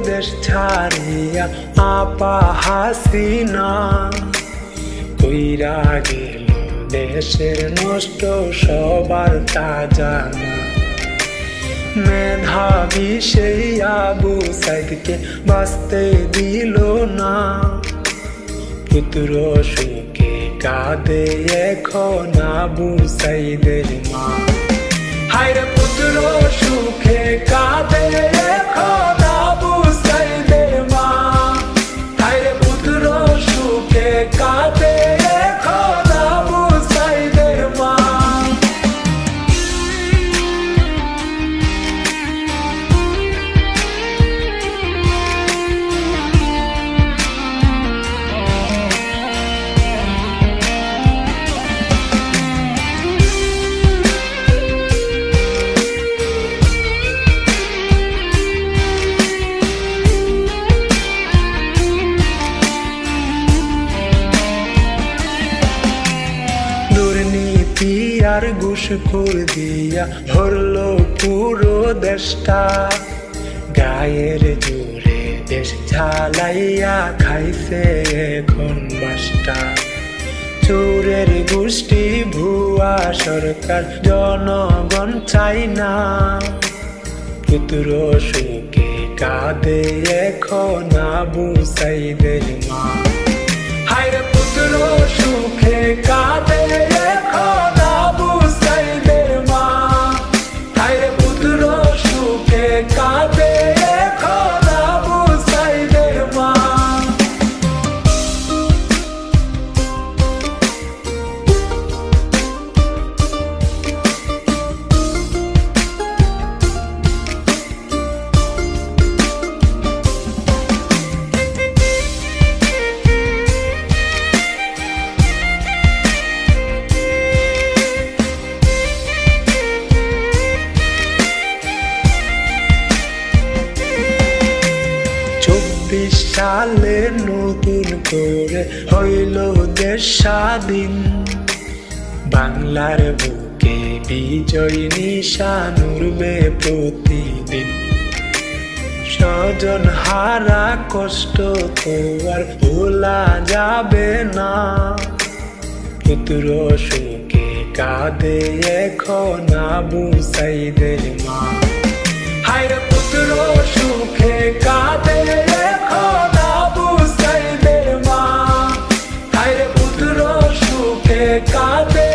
দেশ ছাড়িয়া আপা হাসিনা, কইরা গেল দেশের নষ্ট সবার তা জানা। মেধাবী সেই আবু সাইদকে বাঁচতে দিল না, পুত্র সুখে কাঁদে এখন আবু সাইদের মা। হায়রে পুত্র সুখে কাঁদে এখন আবু সাইদের মা, হায়রে পুত্র সুখে কাঁদে এখন আবু সাইদের মা। আর ঘুষখোর দিয়া ভরলো পুরো দেশটা, গায়ের জোরে দেশ ঝালাইয়া খাইছে এখন বাসটা। চোরের গোষ্ঠী ভুয়া সরকার জনগণ চাই না, পুত্র সুখে কাঁদে এখন আবু সাইদের মা। হায়রে পুত্র সুখে কাঁদে এখন আবু সাইদের মা, হায়রে পুত্র সুখে কাঁদে এখন আবু সাইদের মা। সালে নতুন করে হইল দেশ স্বাধীন, বাংলার বুকে বিজয় নিশান উড়বে প্রতিদিন। স্বজন হারা কষ্ট তো আর ভোলা যাবে না, পুত্র সুখে কাঁদে এখন আবু সাইদের মা। হায়রে পুত্র সুখে কাঁদে এখন আবু সাইদের মা, হায়রে পুত্র সুখে কাঁদে